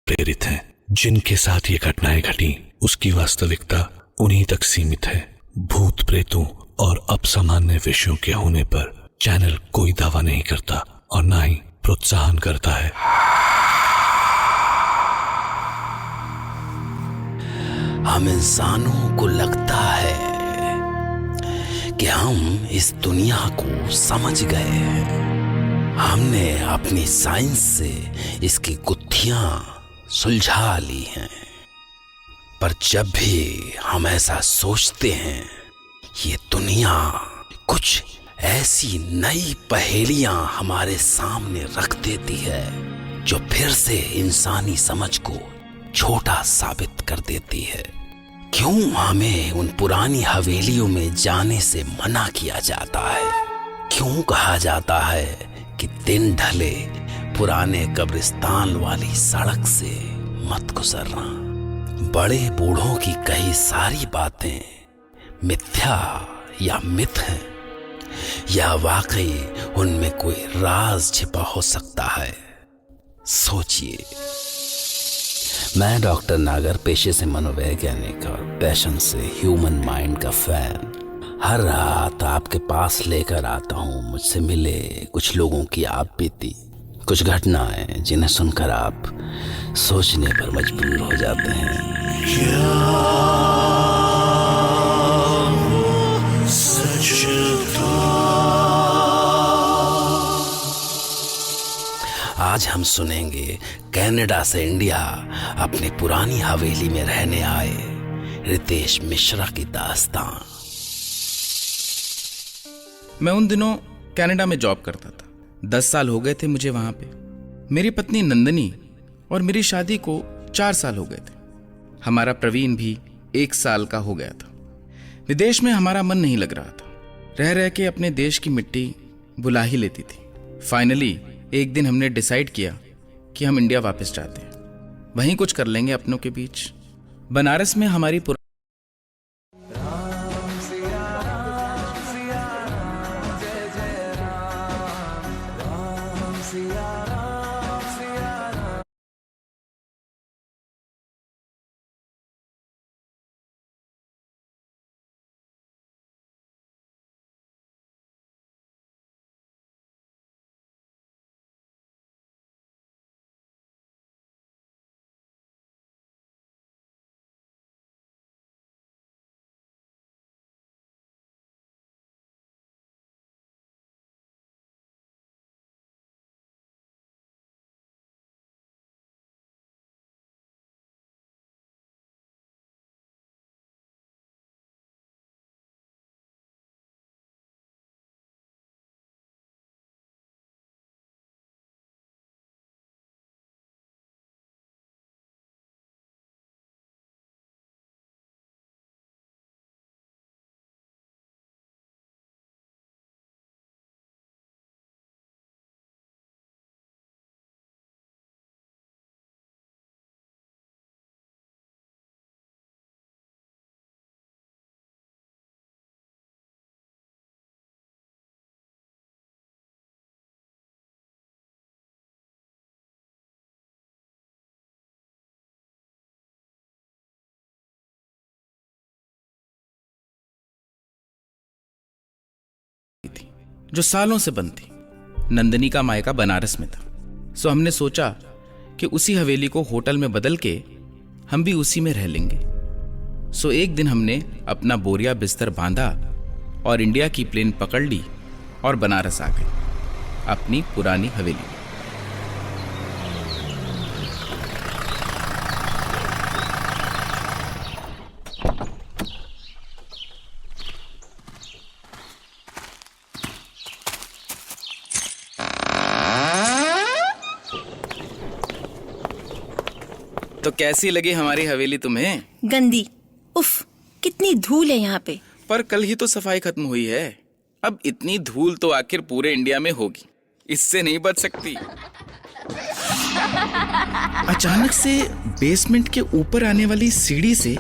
प्रेरित हैं। जिनके साथ ये घटनाएं घटी उसकी वास्तविकता उन्हीं तक सीमित है। भूत प्रेतों और असामान्य विषयों के होने पर चैनल कोई दावा नहीं करता और ना ही प्रोत्साहन करता है। हम इंसानों को लगता है कि हम इस दुनिया को समझ गए हैं। हमने अपनी साइंस से इसकी गुत्थियां सुलझा ली हैं, पर जब भी हम ऐसा सोचते हैं, ये दुनिया कुछ ऐसी नई पहेलियां हमारे सामने रख देती है जो फिर से इंसानी समझ को छोटा साबित कर देती है। क्यों हमें उन पुरानी हवेलियों में जाने से मना किया जाता है? क्यों कहा जाता है कि दिन ढले पुराने कब्रिस्तान वाली सड़क से मत गुजरना? बड़े बूढ़ों की कई सारी बातें मिथ्या या मिथ हैं, या वाकई उनमें कोई राज छिपा हो सकता है? सोचिए। मैं डॉक्टर नागर, पेशे से मनोवैज्ञानिक और पैशन से ह्यूमन माइंड का फैन, हर रात आपके पास लेकर आता हूँ मुझसे मिले कुछ लोगों की आप बीती, कुछ घटनाएं जिन्हें सुनकर आप सोचने पर मजबूर हो जाते हैं। आज हम सुनेंगे कनाडा से इंडिया अपनी पुरानी हवेली में रहने आए रितेश मिश्रा की दास्तान। मैं उन दिनों कनाडा में जॉब करता था। 10 साल हो गए थे मुझे वहां पे। मेरी पत्नी नंदनी और मेरी शादी को 4 साल हो गए थे। हमारा प्रवीण भी 1 साल का हो गया था। विदेश में हमारा मन नहीं लग रहा था। रह रह के अपने देश की मिट्टी बुला ही लेती थी। फाइनली एक दिन हमने डिसाइड किया कि हम इंडिया वापस जाते हैं, वहीं कुछ कर लेंगे अपनों के बीच। बनारस में हमारी जो सालों से बंद थी। नंदनी का मायका बनारस में था, सो हमने सोचा कि उसी हवेली को होटल में बदल के हम भी उसी में रह लेंगे। सो एक दिन हमने अपना बोरिया बिस्तर बांधा और इंडिया की प्लेन पकड़ ली और बनारस आ गए अपनी पुरानी हवेली में। तो कैसी लगी हमारी हवेली तुम्हें? गंदी। उफ, कितनी धूल है यहाँ पे। पर कल ही तो सफाई खत्म हुई है। अब इतनी धूल तो आखिर पूरे इंडिया में होगी, इससे नहीं बच सकती। अचानक से बेसमेंट के ऊपर आने वाली सीढ़ी से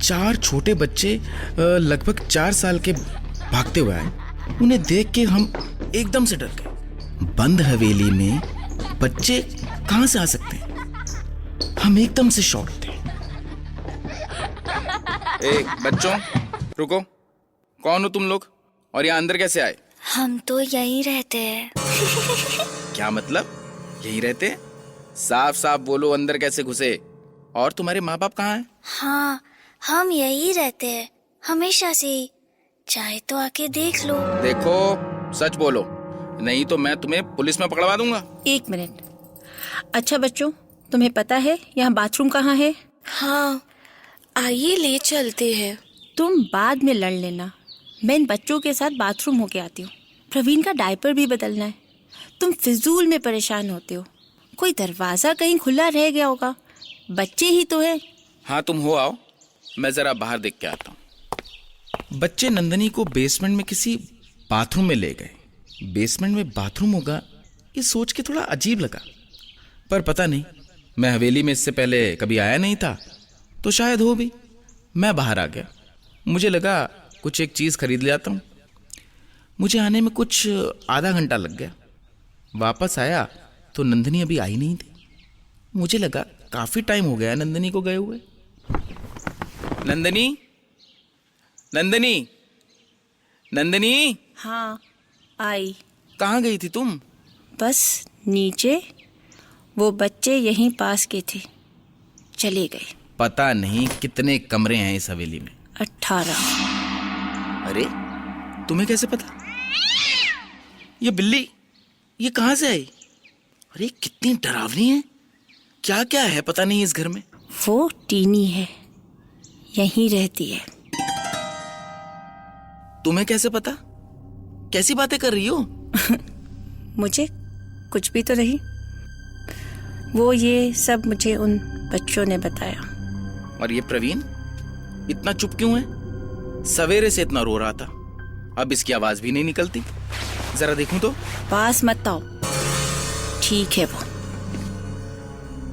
4 छोटे बच्चे लगभग 4 साल के भागते हुए आए। उन्हें देख के हम एकदम से डर गए। बंद हवेली में बच्चे कहां से आ सकते हैं? हम एकदम से शॉक थे। बच्चों रुको, कौन हो तुम लोग और यहाँ अंदर कैसे आए? हम तो यहीं रहते हैं। क्या मतलब यहीं रहते हैं? साफ साफ बोलो, अंदर कैसे घुसे? और तुम्हारे माँ बाप कहाँ हैं? हाँ, हम यहीं रहते हैं हमेशा से ही। चाहे तो आके देख लो। देखो सच बोलो, नहीं तो मैं तुम्हें पुलिस में पकड़वा दूंगा। 1 मिनट। अच्छा बच्चों, तुम्हें पता है यहाँ बाथरूम कहाँ है? हाँ, आइए ले चलते हैं। तुम बाद में लड़ लेना, मैं इन बच्चों के साथ बाथरूम होके आती हूँ। प्रवीण का डायपर भी बदलना है। तुम फिजूल में परेशान होते हो। कोई दरवाजा कहीं खुला रह गया होगा, बच्चे ही तो है। हाँ तुम हो, आओ, मैं जरा बाहर देख के आता हूँ। बच्चे नंदनी को बेसमेंट में किसी बाथरूम में ले गए। बेसमेंट में बाथरूम होगा ये सोच के थोड़ा अजीब लगा, पर पता नहीं, मैं हवेली में इससे पहले कभी आया नहीं था, तो शायद हो भी। मैं बाहर आ गया, मुझे लगा कुछ एक चीज़ खरीद ले आता हूँ। मुझे आने में कुछ आधा घंटा लग गया। वापस आया तो नंदनी अभी आई नहीं थी। मुझे लगा काफ़ी टाइम हो गया नंदनी को गए हुए। नंदनी, नंदनी, नंदनी। हाँ आई। कहाँ गई थी तुम? बस नीचे, वो बच्चे यहीं पास के थे, चले गए। पता नहीं कितने कमरे हैं इस हवेली में। 18। अरे तुम्हें कैसे पता? ये बिल्ली ये कहाँ से आई? अरे कितनी डरावनी है, क्या क्या है पता नहीं इस घर में। वो टीनी है, यहीं रहती है। तुम्हें कैसे पता? कैसी बातें कर रही हो? मुझे कुछ भी तो नहीं, वो ये सब मुझे उन बच्चों ने बताया। और ये प्रवीण इतना चुप क्यों है? सवेरे से इतना रो रहा था, अब इसकी आवाज भी नहीं निकलती। जरा देखूं तो। पास मत आओ। ठीक है वो।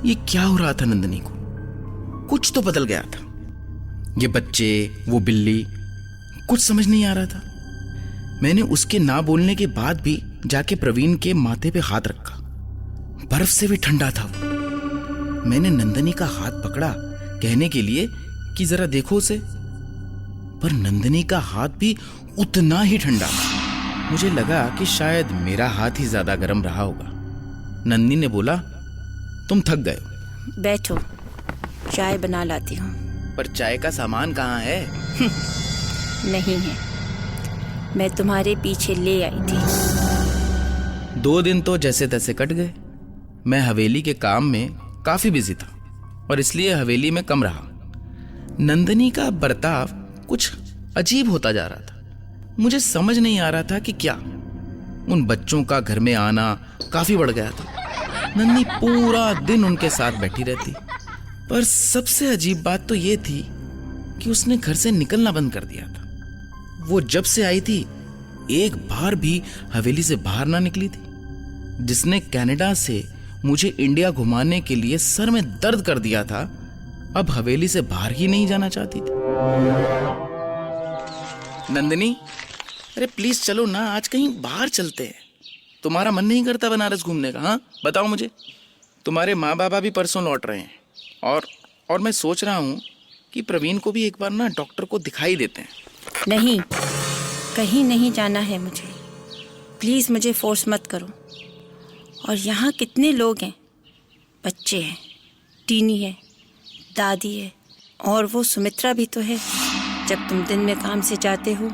ये क्या हो रहा था नंदनी को? कुछ तो बदल गया था। ये बच्चे, वो बिल्ली, कुछ समझ नहीं आ रहा था। मैंने उसके ना बोलने के बाद भी जाके प्रवीण के माथे पे हाथ रखा। बर्फ से भी ठंडा था वो। मैंने नंदनी का हाथ पकड़ा कहने के लिए कि जरा देखो उसे, पर नंदनी का हाथ भी उतना ही ठंडा। मुझे लगा कि शायद मेरा हाथ ही ज्यादा गर्म रहा होगा। नंदनी ने बोला, तुम थक गए हो, बैठो, चाय बना लाती हूँ। पर चाय का सामान कहाँ है? नहीं है, मैं तुम्हारे पीछे ले आई थी। 2 दिन तो जैसे तैसे कट गए। मैं हवेली के काम में काफी बिजी था और इसलिए हवेली में कम रहा। नंदनी का बर्ताव कुछ अजीब होता जा रहा था। मुझे समझ नहीं आ रहा था कि क्या। उन बच्चों का घर में आना काफी बढ़ गया था। नंदनी पूरा दिन उनके साथ बैठी रहती, पर सबसे अजीब बात तो ये थी कि उसने घर से निकलना बंद कर दिया था। वो जब से आई थी एक बार भी हवेली से बाहर ना निकली थी। जिसने कनाडा से मुझे इंडिया घुमाने के लिए सर में दर्द कर दिया था, अब हवेली से बाहर ही नहीं जाना चाहती थी। नंदनी, अरे प्लीज चलो ना, आज कहीं बाहर चलते हैं। तुम्हारा मन नहीं करता बनारस घूमने का? हाँ बताओ मुझे। तुम्हारे माँ बाबा भी परसों लौट रहे हैं और मैं सोच रहा हूँ कि प्रवीण को भी एक बार ना डॉक्टर को दिखाई देते हैं। नहीं, कहीं नहीं जाना है मुझे। प्लीज़ मुझे फोर्स मत करो। और यहाँ कितने लोग हैं, बच्चे हैं, टीनी है, दादी है, और वो सुमित्रा भी तो है। जब तुम दिन में काम से जाते हो,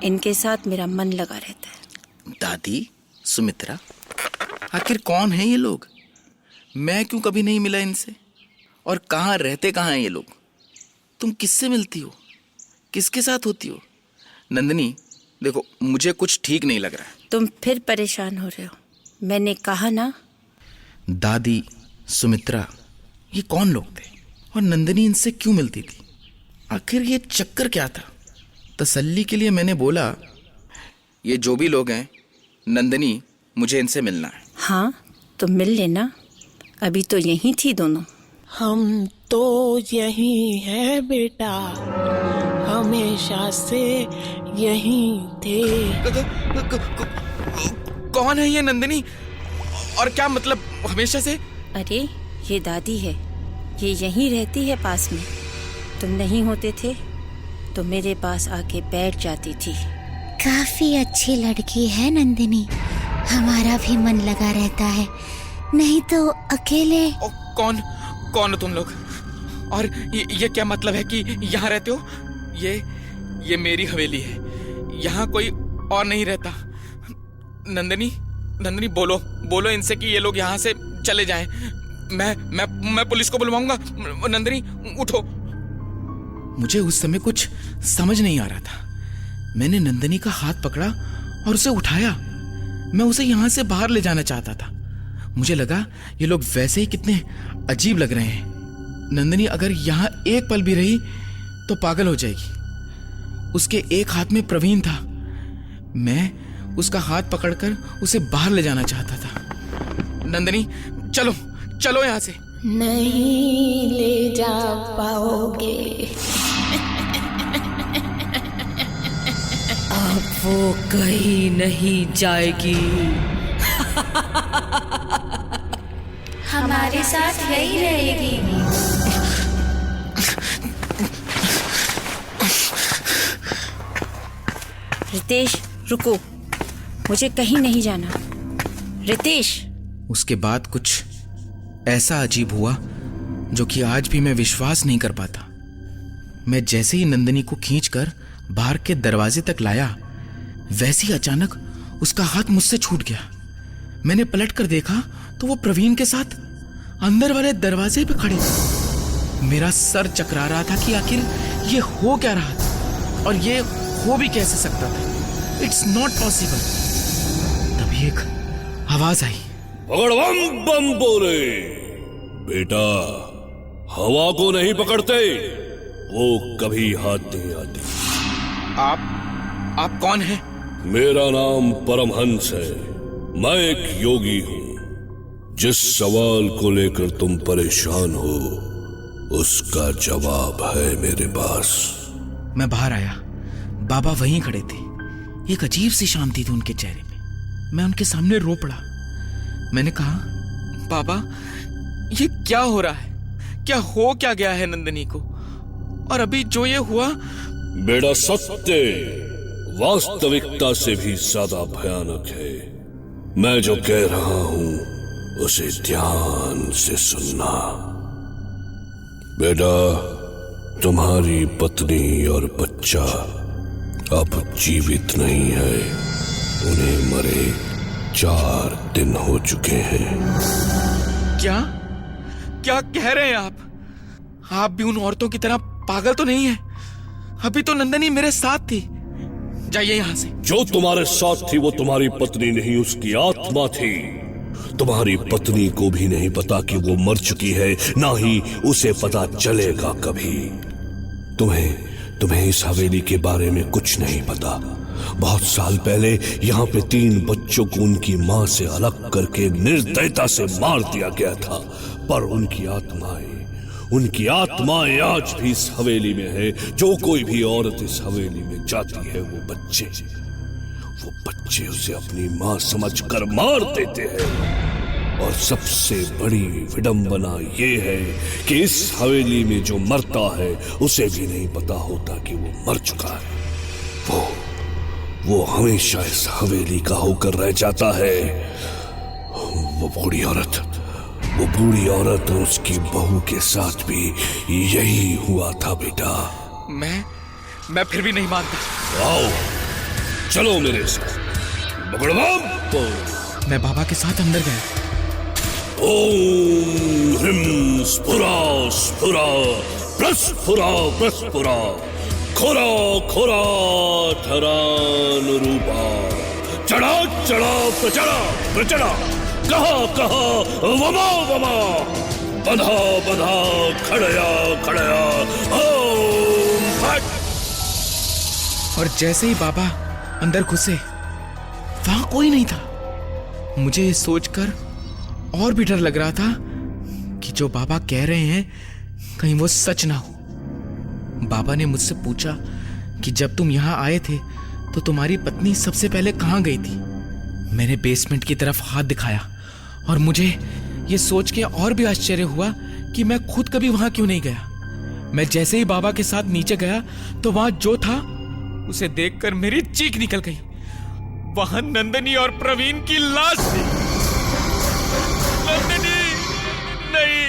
इनके साथ मेरा मन लगा रहता है। दादी, सुमित्रा, आखिर कौन है ये लोग? मैं क्यों कभी नहीं मिला इनसे? और कहाँ रहते कहाँ हैं ये लोग? तुम किससे मिलती हो, किसके साथ होती हो? नंदनी देखो, मुझे कुछ ठीक नहीं लग रहा है। तुम फिर परेशान हो रहे हो। मैंने कहा ना। दादी, सुमित्रा, ये कौन लोग थे और नंदनी इनसे क्यों मिलती थी? आखिर ये चक्कर क्या था? तसल्ली के लिए मैंने बोला, ये जो भी लोग हैं, नंदनी, मुझे इनसे मिलना है। हाँ तो मिल लेना, अभी तो यहीं थी दोनों। हम तो यहीं हैं बेटा, हमेशा से यहीं थे। कौन है ये नंदनी? और क्या मतलब हमेशा से? अरे ये दादी है, ये यहीं रहती है पास में। तुम नहीं होते थे तो मेरे पास आके बैठ जाती थी। काफी अच्छी लड़की है नंदिनी, हमारा भी मन लगा रहता है, नहीं तो अकेले। कौन हो तुम लोग? और ये क्या मतलब है कि यहाँ रहते हो? ये मेरी हवेली है, यहाँ कोई और नहीं रहता। नंदिनी बोलो इनसे कि ये लोग यहाँ से चले जाएं। मैं पुलिस को बुलवाऊंगा। नंदिनी उठो। मुझे उस समय कुछ समझ नहीं आ रहा था। मैंने नंदिनी का हाथ पकड़ा और उसे उठाया। मैं उसे यहाँ से बाहर ले जाना चाहता था। मुझे लगा ये लोग वैसे ही कितने अजीब लग रहे हैं। नंदिनी अगर यहाँ एक पल भी रही तो पागल हो जाएगी। उसके एक हाथ में प्रवीण था। मैं उसका हाथ पकड़कर उसे बाहर ले जाना चाहता था। नंदिनी चलो यहाँ से। नहीं ले जा पाओगे। अब वो कहीं नहीं जाएगी। हमारे साथ यही रहेगी। रितेश रुको, मुझे कहीं नहीं जाना। रितेश। उसके बाद कुछ ऐसा अजीब हुआ जो कि आज भी मैं विश्वास नहीं कर पाता। मैं जैसे ही नंदिनी को खींचकर बाहर के दरवाजे तक लाया, वैसे ही अचानक उसका हाथ मुझसे छूट गया। मैंने पलटकर देखा तो वो प्रवीण के साथ अंदर वाले दरवाजे पे खड़े थे। मेरा सर चकरा रहा था कि आखिर ये हो क्या रहा था और ये हो भी कैसे सकता था। It's not possible. तभी एक आवाज आई, पकड़वम बम बोले। बेटा, हवा को नहीं पकड़ते, वो कभी हाथ नहीं आती। आप कौन हैं? मेरा नाम परमहंस है। मैं एक योगी हूं। जिस सवाल को लेकर तुम परेशान हो, उसका जवाब है मेरे पास। मैं बाहर आया। बाबा वहीं खड़े थे। एक अजीब सी शांति थी उनके चेहरे पे। मैं उनके सामने रो पड़ा। मैंने कहा, बाबा ये क्या हो रहा है? क्या गया है नंदिनी को? और अभी जो ये हुआ। बेटा, सत्य वास्तविकता से भी ज्यादा भयानक है। मैं जो कह रहा हूं उसे ध्यान से सुनना। बेटा, तुम्हारी पत्नी और बच्चा अब जीवित नहीं है। उन्हें मरे 4 दिन हो चुके हैं। क्या कह रहे हैं आप भी उन औरतों की तरह पागल तो नहीं है? अभी तो नंदिनी मेरे साथ थी। जाइए यहां से। जो तुम्हारे साथ थी वो तुम्हारी पत्नी नहीं, उसकी आत्मा थी। तुम्हारी पत्नी को भी नहीं पता कि वो मर चुकी है, ना ही उसे पता चलेगा कभी। तुम्हें इस हवेली के बारे में कुछ नहीं पता। बहुत साल पहले यहाँ पे 3 बच्चों को उनकी माँ से अलग करके निर्दयता से मार दिया गया था। पर उनकी आत्माएं आज भी इस हवेली में है। जो कोई भी औरत इस हवेली में जाती है, वो बच्चे उसे अपनी माँ समझकर मार देते हैं। और सबसे बड़ी विडंबना ये है कि इस हवेली में जो मरता है उसे भी नहीं पता होता कि वो मर चुका है। वो हमेशा इस हवेली का होकर रह जाता है। वो बूढ़ी औरत और उसकी बहू के साथ भी यही हुआ था बेटा। मैं फिर भी नहीं मानता। आओ चलो मेरे साथ। मैं बाबा के साथ अंदर गया। ओम ह्रीं स्फुरा स्फुरा प्रस्फुरा प्रस्फुरा खोरा खोरा धरानुरूपा चढ़ा चढ़ा प्रचढ़ा प्रचढ़ा कहा कहा वमा वमा बंधा बंधा खड़या खड़या ओम फट। और जैसे ही बाबा अंदर घुसे, वहां कोई नहीं था। मुझे ये सोचकर और भी डर लग रहा था कि जो बाबा कह रहे हैं कहीं वो सच ना हो। बाबा ने मुझसे पूछा कि जब तुम यहाँ आए थे तो तुम्हारी पत्नी सबसे पहले कहाँ गई थी। मैंने बेसमेंट की तरफ हाथ दिखाया और मुझे ये सोच के और भी आश्चर्य हुआ कि मैं खुद कभी वहां क्यों नहीं गया। मैं जैसे ही बाबा के साथ नीचे गया तो वहां जो था उसे देखकर मेरी चीख निकल गई। वहां नंदनी और प्रवीण की लाश थी। नंदनी नहीं।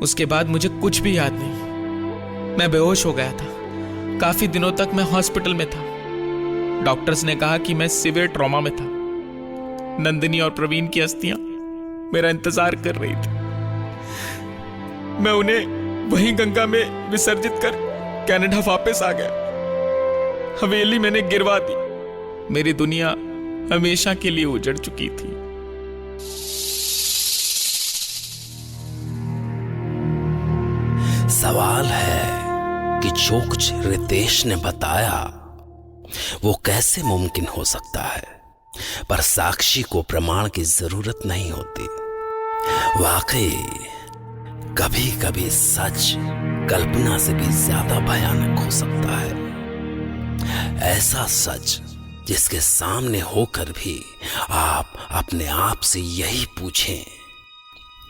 उसके बाद मुझे कुछ भी याद नहीं। मैं बेहोश हो गया था। काफी दिनों तक मैं हॉस्पिटल में था। डॉक्टर्स ने कहा कि मैं सीवियर ट्रॉमा में था। नंदनी और प्रवीण की अस्थियां मेरा इंतजार कर रही थी। मैं उन्हें वहीं गंगा में विसर्जित कर कनाडा वापस आ गया। हवेली मैंने गिरवा दी। मेरी दुनिया हमेशा के लिए उजड़ चुकी थी। सवाल है कि जो कुछ रितेश ने बताया वो कैसे मुमकिन हो सकता है, पर साक्षी को प्रमाण की जरूरत नहीं होती। वाकई कभी कभी सच कल्पना से भी ज्यादा भयानक हो सकता है। ऐसा सच जिसके सामने होकर भी आप अपने आप से यही पूछें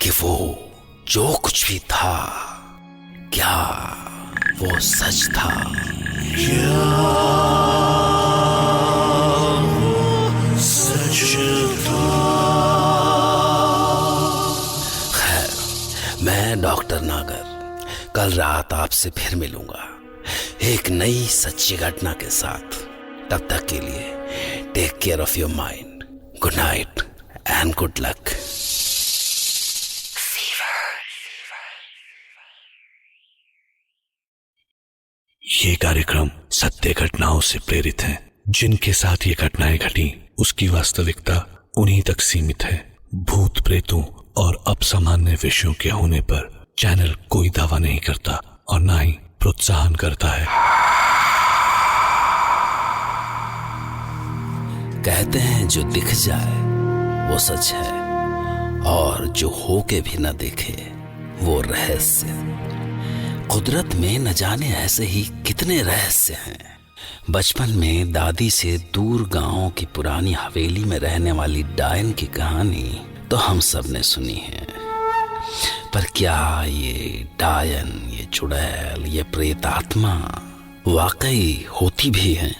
कि वो जो कुछ भी था, क्या वो सच था? खैर, मैं डॉक्टर नागर कल रात आपसे फिर मिलूंगा एक नई सच्ची घटना के साथ। तब तक के लिए take care of your mind. Good night and good luck. ये कार्यक्रम सत्य घटनाओं से प्रेरित है। जिनके साथ ये घटनाएं घटी उसकी वास्तविकता उन्हीं तक सीमित है। भूत प्रेतों और असामान्य विषयों के होने पर चैनल कोई दावा नहीं करता और ना ही प्रोत्साहन करता है। कहते हैं जो दिख जाए वो सच है और जो होके भी न दिखे वो रहस्य। कुदरत में न जाने ऐसे ही कितने रहस्य हैं। बचपन में दादी से दूर गांव की पुरानी हवेली में रहने वाली डायन की कहानी तो हम सब ने सुनी है, पर क्या ये डायन, ये चुड़ैल, ये प्रेतात्मा वाकई होती भी हैं?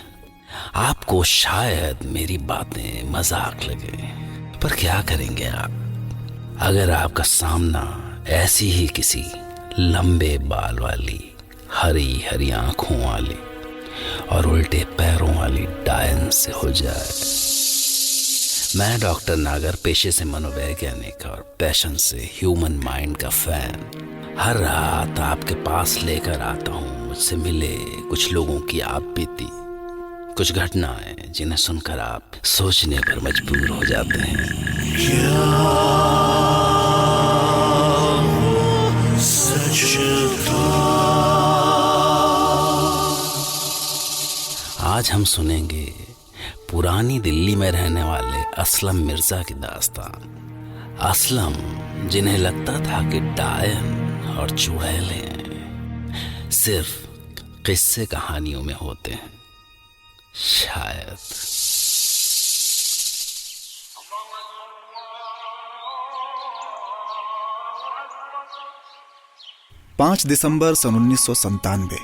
आपको शायद मेरी बातें मजाक लगे, पर क्या करेंगे आप अगर आपका सामना ऐसी ही किसी लंबे बाल वाली, हरी हरी आंखों वाली और उल्टे पैरों वाली डायन से हो जाए। मैं डॉक्टर नागर पेशे से मनोवैज्ञानिक और पैशन से ह्यूमन माइंड का फैन हर रात आपके पास लेकर आता हूँ मुझसे मिले कुछ लोगों की आप बीती, कुछ घटनाएं जिन्हें सुनकर आप सोचने पर मजबूर हो जाते हैं। आज हम सुनेंगे पुरानी दिल्ली में रहने वाले असलम मिर्जा की दास्तान। असलम जिन्हें लगता था कि डायन और चुड़ैलें सिर्फ किस्से कहानियों में होते हैं, शायद। 5 दिसंबर सन 1997।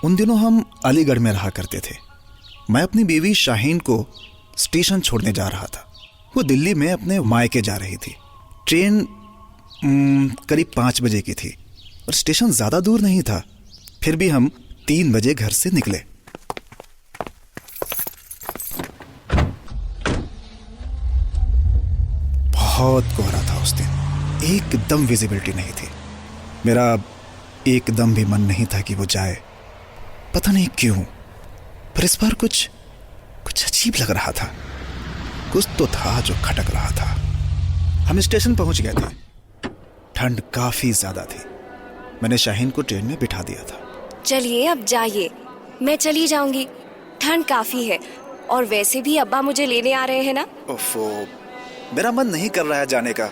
उन दिनों हम अलीगढ़ में रहा करते थे। मैं अपनी बीवी शाहीन को स्टेशन छोड़ने जा रहा था। वो दिल्ली में अपने मायके जा रही थी। ट्रेन करीब 5 बजे की थी और स्टेशन ज़्यादा दूर नहीं था। फिर भी हम 3 बजे घर से निकले। बहुत कोहरा था उस दिन, एकदम विजिबिलिटी नहीं थी। मेरा एकदम भी मन नहीं था कि वो जाए, पता नहीं क्यों, पर इस बार कुछ अजीब लग रहा था। कुछ तो था जो खटक रहा था। हम स्टेशन पहुंच गए थे। ठंड काफी ज्यादा थी। मैंने शाहीन को ट्रेन में बिठा दिया था। चलिए अब जाइए, मैं चली जाऊंगी, ठंड काफी है और वैसे भी अब्बा मुझे लेने आ रहे हैं ना। ओफो, मेरा मन नहीं कर रहा है जाने का,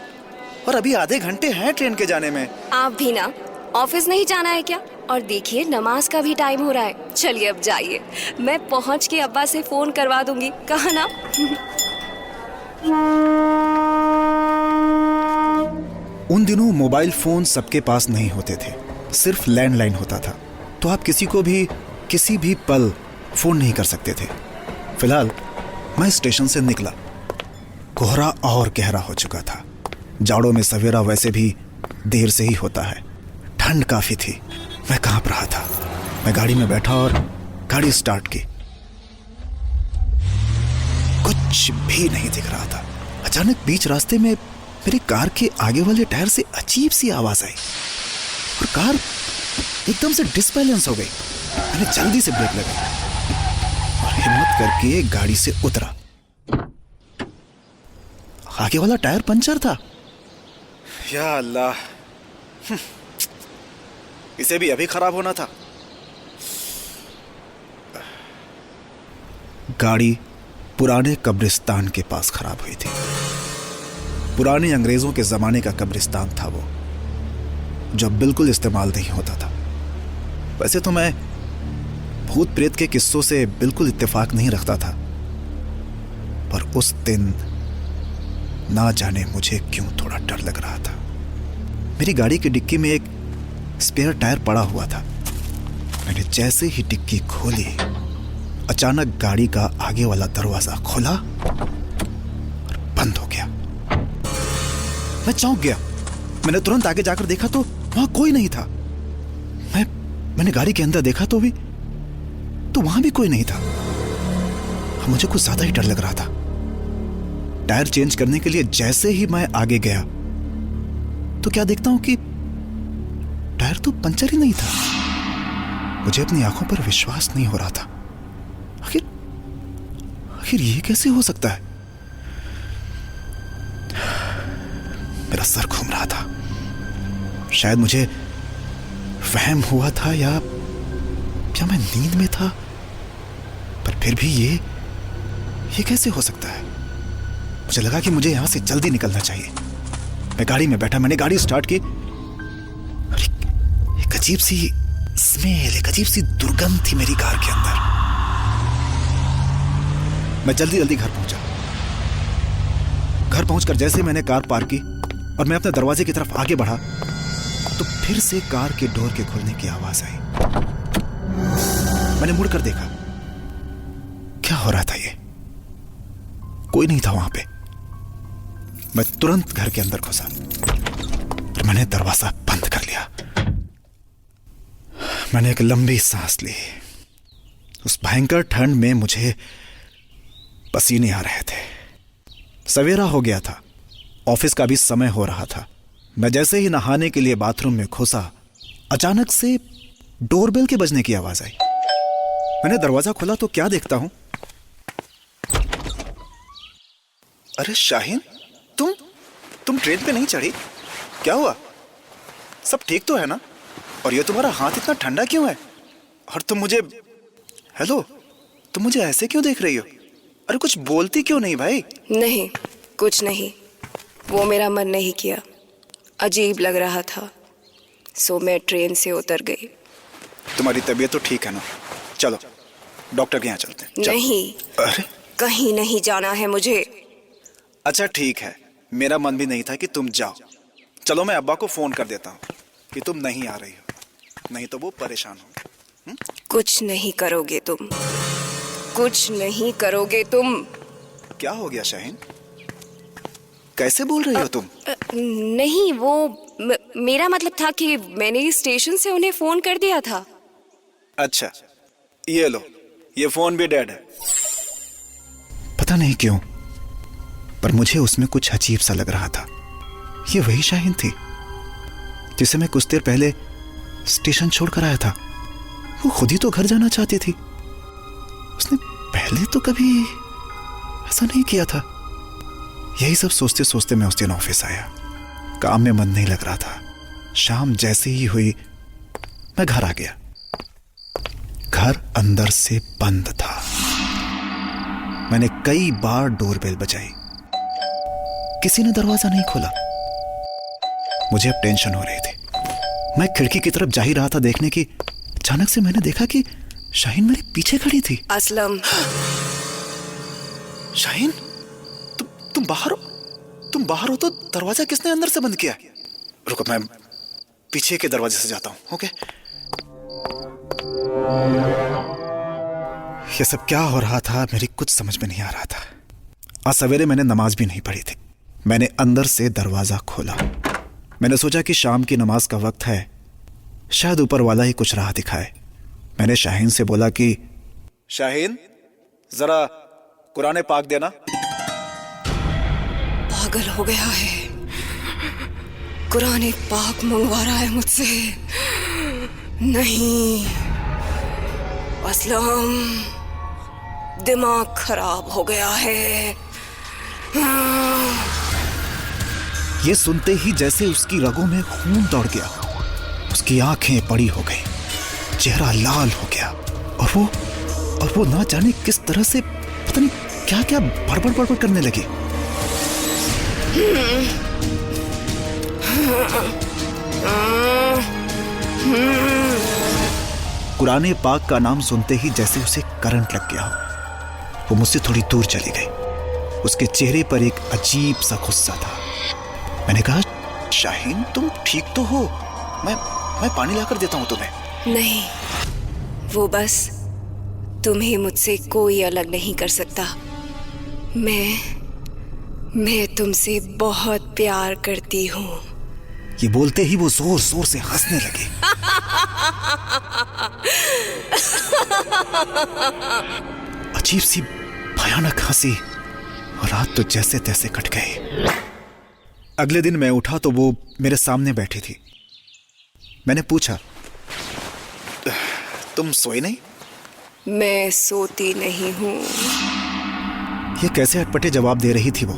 और अभी आधे घंटे हैं ट्रेन के जाने में। आप भी ना, ऑफिस नहीं जाना है क्या? और देखिए नमाज का भी टाइम हो रहा है। चलिए अब जाइए, मैं पहुंच के अब्बा से फोन करवा दूंगी, कहा ना। उन दिनों मोबाइल फोन सबके पास नहीं होते थे, सिर्फ लैंडलाइन होता था, तो आप किसी को भी किसी भी पल फोन नहीं कर सकते थे। फिलहाल मैं स्टेशन से निकला। कोहरा और गहरा हो चुका था। जाड़ों में सवेरा वैसे भी देर से ही होता है। ठंड काफी थी। मैं कांप रहा था। मैं गाड़ी में बैठा और गाड़ी स्टार्ट की। कुछ भी नहीं दिख रहा था। अचानक बीच रास्ते में मेरी कार के आगे वाले टायर से अजीब सी आवाज आई और कार एकदम से डिसबैलेंस हो गई। मैंने जल्दी से ब्रेक लगाई और हिम्मत करके गाड़ी से उतरा। आगे वाला टायर पंचर था। या अल्लाह, इसे भी अभी खराब होना था। गाड़ी पुराने कब्रिस्तान के पास खराब हुई थी। पुराने अंग्रेजों के जमाने का कब्रिस्तान था वो, जो बिल्कुल इस्तेमाल नहीं होता था। वैसे तो मैं भूत प्रेत के किस्सों से बिल्कुल इत्तेफाक नहीं रखता था, पर उस दिन ना जाने मुझे क्यों थोड़ा डर लग रहा था। मेरी गाड़ी की डिक्की में एक स्पेयर टायर पड़ा हुआ था। मैंने जैसे ही डिक्की खोली, अचानक गाड़ी का आगे वाला दरवाजा खुला और बंद हो गया। मैं चौंक गया। मैंने तुरंत आगे जाकर देखा तो वहां कोई नहीं था। मैंने गाड़ी के अंदर देखा तो वहां भी कोई नहीं था। मुझे कुछ ज्यादा ही डर लग रहा था। टायर चेंज करने के लिए जैसे ही मैं आगे गया तो क्या देखता हूं कि टायर तो पंचर ही नहीं था। मुझे अपनी आंखों पर विश्वास नहीं हो रहा था। आखिर ये कैसे हो सकता है? मेरा सर घूम रहा था। शायद मुझे वहम हुआ था या मैं नींद में था, पर फिर भी ये कैसे हो सकता है? मुझे लगा कि मुझे यहां से जल्दी निकलना चाहिए। मैं गाड़ी में बैठा। मैंने गाड़ी स्टार्ट की और एक अजीब सी स्मेल, एक अजीब सी दुर्गंध थी मेरी कार के अंदर। मैं जल्दी जल्दी घर पहुंचा। घर पहुंचकर जैसे मैंने कार पार्क की और मैं अपने दरवाजे की तरफ आगे बढ़ा तो फिर से कार के डोर के खुलने की आवाज आई। मैंने मुड़कर देखा। क्या हो रहा था? ये कोई नहीं था वहां पे। मैं तुरंत घर के अंदर घुसा और मैंने दरवाजा बंद कर लिया। मैंने एक लंबी सांस ली। उस भयंकर ठंड में मुझे पसीने आ रहे थे। सवेरा हो गया था। ऑफिस का भी समय हो रहा था। मैं जैसे ही नहाने के लिए बाथरूम में घुसा, अचानक से डोरबेल के बजने की आवाज आई। मैंने दरवाजा खोला तो क्या देखता हूं, अरे शाहीन, तुम ट्रेन पे नहीं चढ़ी? क्या हुआ? सब ठीक तो है ना? और ये तुम्हारा हाथ इतना ठंडा क्यों है? और तुम मुझे ऐसे क्यों देख रही हो? अरे कुछ बोलती क्यों नहीं भाई? नहीं, कुछ नहीं। वो मेरा मन नहीं किया। अजीब लग रहा था, सो मैं ट्रेन से उतर गई। तुम्हारी तबीयत तो ठीक है ना? चलो डॉक्टर के यहाँ चलते हैं। नहीं, अरे कहीं नहीं जाना है मुझे। अच्छा ठीक है, मेरा मन भी नहीं था कि तुम जाओ। चलो मैं अब्बा को फोन कर देता हूँ कि तुम नहीं आ रही हो, नहीं तो वो परेशान होंगे। कुछ नहीं करोगे तुम, कुछ नहीं करोगे तुम। क्या हो गया शाहीन? कैसे बोल रही हो तुम? नहीं, वो मेरा मतलब था कि मैंने स्टेशन से उन्हें फोन कर दिया था। अच्छा, ये लो, ये फोन भी डेड है। पता नहीं क्यों, पर मुझे उसमें कुछ अजीब सा लग रहा था। ये वही शाहीन थी जिसे मैं कुछ देर पहले स्टेशन छोड़कर आया था। वो खुद ही तो घर जाना चाहती थी। उसने पहले तो कभी ऐसा नहीं किया था। यही सब सोचते सोचते मैं उस दिन ऑफिस आया। काम में मन नहीं लग रहा था। शाम जैसे ही हुई मैं घर आ गया। घर अंदर से बंद था। मैंने कई बार डोरबेल बजाई, किसी ने दरवाजा नहीं खोला। मुझे अब टेंशन हो रही थी। मैं खिड़की की तरफ जा ही रहा था देखने की, अचानक से मैंने देखा कि शाहीन मेरे पीछे खड़ी थी। असलम। शाहीन, तुम बाहर हो? तुम बाहर हो तो दरवाजा किसने अंदर से बंद किया? रुको, मैं पीछे के दरवाजे से जाता हूं। ओके। ये सब क्या हो रहा था मेरी कुछ समझ में नहीं आ रहा था। आज सवेरे मैंने नमाज भी नहीं पढ़ी थी। मैंने अंदर से दरवाजा खोला। मैंने सोचा कि शाम की नमाज का वक्त है, शायद ऊपर वाला ही कुछ राह दिखाए। मैंने शाहीन से बोला कि शाहीन, जरा कुरान पाक देना। पागल हो गया है, कुरान पाक मंगवा रहा है मुझसे। नहीं असलम, दिमाग खराब हो गया है। ये सुनते ही जैसे उसकी रगों में खून दौड़ गया, उसकी आंखें बड़ी हो गई, चेहरा लाल हो गया, और वो ना जाने किस तरह से पता नहीं क्या क्या बड़बड़ करने लगी। कुरान पाक का नाम सुनते ही जैसे उसे करंट लग गया। वो मुझसे थोड़ी दूर चली गई। उसके चेहरे पर एक अजीब सा गुस्सा था। मैंने कहा, शाहीन तुम ठीक तो हो? मैं पानी लाकर देता हूं तुम्हें। नहीं, वो बस तुम्हें मुझसे कोई अलग नहीं कर सकता। मैं तुमसे बहुत प्यार करती हूँ। ये बोलते ही वो जोर जोर से हंसने लगी। अजीब सी भयानक हंसी, और रात तो जैसे तैसे कट गई। अगले दिन मैं उठा तो वो मेरे सामने बैठी थी। मैंने पूछा, तुम सोई नहीं? मैं सोती नहीं हूँ। ये कैसे अटपटे जवाब दे रही थी वो।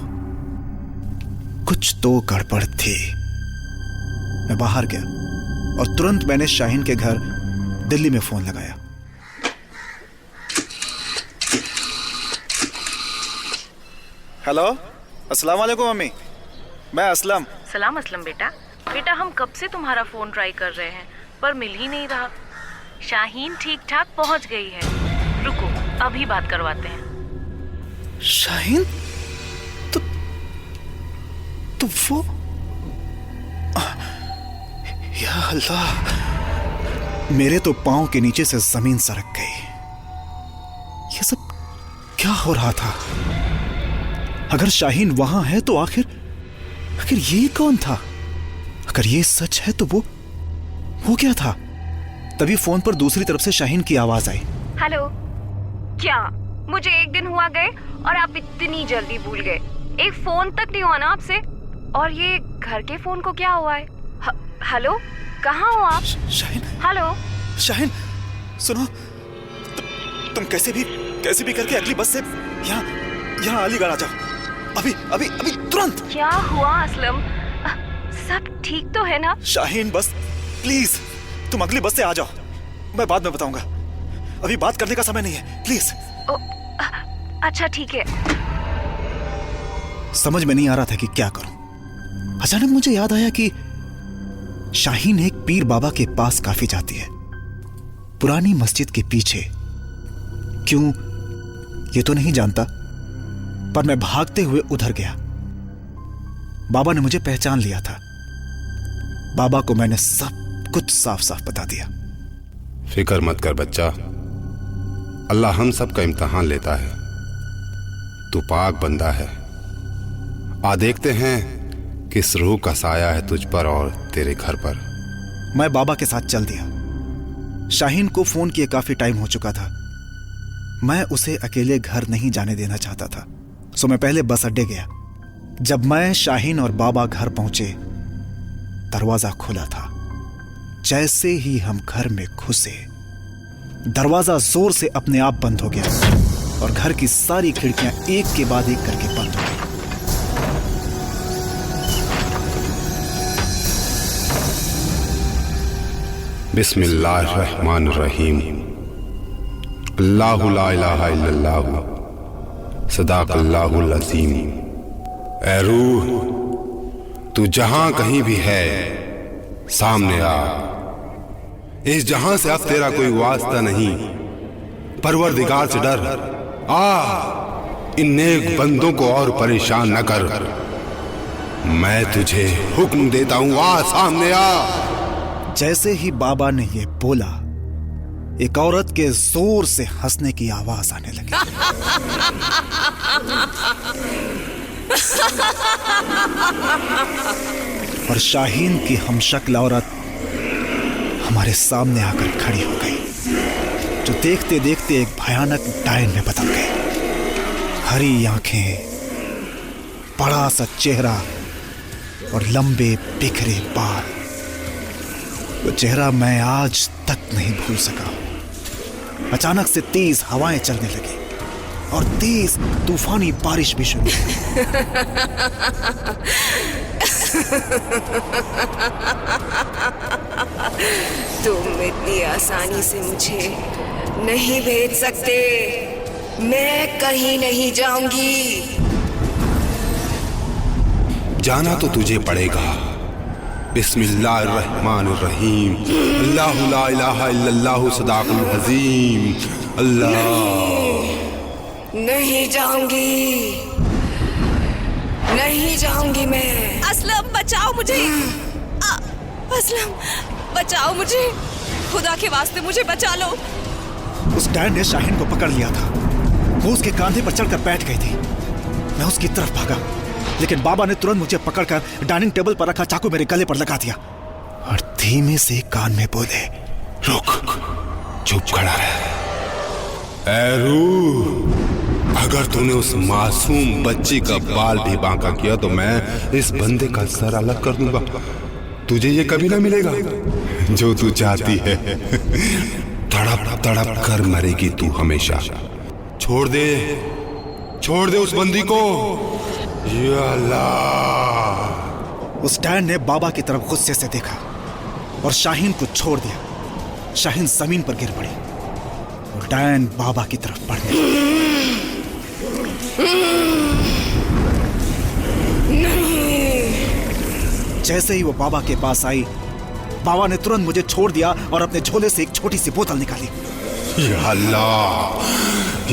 कुछ तो गड़बड़ थी। मैं बाहर गया और तुरंत मैंने शाहीन के घर दिल्ली में फोन लगाया। हेलो, अस्सलाम वालेकुम मम्मी, मैं असलम। सलाम असलम बेटा। बेटा हम कब से तुम्हारा फोन ट्राई कर रहे हैं पर मिल ही नहीं रहा। शाहीन ठीक ठाक पहुंच गई है, रुको अभी बात करवाते हैं। शाहीन? तो वो, या अल्लाह, मेरे तो पांव के नीचे से जमीन सरक गई। ये सब क्या हो रहा था? अगर शाहीन वहां है तो आखिर ये कौन था? अगर ये सच है तो वो क्या था? तभी फोन पर दूसरी तरफ से शाहीन की आवाज आई। हेलो, क्या मुझे एक दिन हुआ गए और आप इतनी जल्दी भूल गए? एक फोन तक नहीं हुआ ना आपसे? और ये घर के फोन को क्या हुआ है? हेलो, कहाँ हो आप? शाहीन, हेलो शाहीन, सुनो, तुम कैसे भी करके अगली बस से यहाँ अलीगढ़ आ जाओ। अभी तुरंत। क्या हुआ असलम? सब ठीक तो है ना? शाहीन, बस प्लीज तुम अगली बस से आ जाओ। मैं बाद में बताऊंगा, अभी बात करने का समय नहीं है, प्लीज। अच्छा ठीक है। समझ में नहीं आ रहा था कि क्या करूं। अचानक मुझे याद आया कि शाहीन एक पीर बाबा के पास काफी जाती है, पुरानी मस्जिद के पीछे। क्यों, ये तो नहीं जानता, पर मैं भागते हुए उधर गया। बाबा ने मुझे पहचान लिया था। बाबा को मैंने सब कुछ साफ साफ बता दिया। फिक्र मत कर बच्चा, अल्लाह हम सब का इम्तिहान लेता है। तू पाक बंदा है। आ देखते हैं किस रूह का साया है तुझ पर और तेरे घर पर। मैं बाबा के साथ चल दिया। शाहीन को फोन किए काफी टाइम हो चुका था। मैं उसे अकेले घर नहीं जाने देना चाहता था, सो मैं पहले बस अड्डे गया। जब मैं, शाहीन और बाबा घर पहुंचे, दरवाजा खुला था। जैसे ही हम घर में घुसे, दरवाजा जोर से अपने आप बंद हो गया और घर की सारी खिड़कियां एक के बाद एक करके बंद हो गई। बिस्मिल्लाहिर्रहमानिर्रहीम। अल्लाहु ला इलाहा इल्लल्लाह, सदाकल्लाहुल अज़ीम। ऐ रूह, तू जहां कहीं भी है, सामने आ। इस जहां से अब तेरा कोई वास्ता नहीं। परवरदिगार से डर। आ, इन नेक बंदों को और परेशान न कर। मैं तुझे हुक्म देता हूं, आ सामने आ। जैसे ही बाबा ने ये बोला, एक औरत के जोर से हंसने की आवाज आने लगी। और शाहीन की हमशक्ल औरत हमारे सामने आकर खड़ी हो गई, जो देखते देखते एक भयानक डायन में बदल गई। हरी आंखें, बड़ा सा चेहरा और लंबे बिखरे बाल। वो चेहरा मैं आज तक नहीं भूल सका। अचानक से तेज हवाएं चलने लगी और तेज तूफानी बारिश भी शुरू हुई। तुम इतनी आसानी से मुझे नहीं भेज सकते। मैं कहीं नहीं जाऊंगी। जाना तो तुझे पड़ेगा। बिस्मिल्लाहिर्रहमानिर्रहीम। अल्लाहु ला इलाहा इल्लल्लाहु सदाकुल अज़ीम। अल्लाह। नहीं जाऊंगी, नहीं जाऊंगी मैं। असलम बचाओ मुझे। असलम बचाओ मुझे, खुदा के वास्ते मुझे बचा लो। उस डायन ने शाहीन को पकड़ लिया था। वो उसके कांधे पर चढ़कर बैठ गई थी। मैं उसकी तरफ भागा, लेकिन बाबा ने तुरंत मुझे पकड़कर डाइनिंग टेबल पर रखा चाकू मेरे गले पर लगा दिया और धीमे से कान में बोले, रुक, चुप खड़ा रह। ऐ रूह, अगर तूने उस मासूम बच्ची का बाल भी बांका किया तो मैं इस बंदे का सर अलग कर दूंगा। तुझे ये कभी ना मिलेगा जो तू चाहती है। तड़प तड़प कर मरेगी तू हमेशा। छोड़ दे, छोड़ दे उस बंदी को। या अल्लाह। उस डायन ने बाबा की तरफ गुस्से से देखा और शाहीन को छोड़ दिया। शाहीन जमीन पर गिर पड़ी और डायन बाबा की तरफ बढ़ गया। जैसे ही वो बाबा के पास आई, बाबा ने तुरंत मुझे छोड़ दिया और अपने झोले से एक छोटी सी बोतल निकाली। या अल्लाह,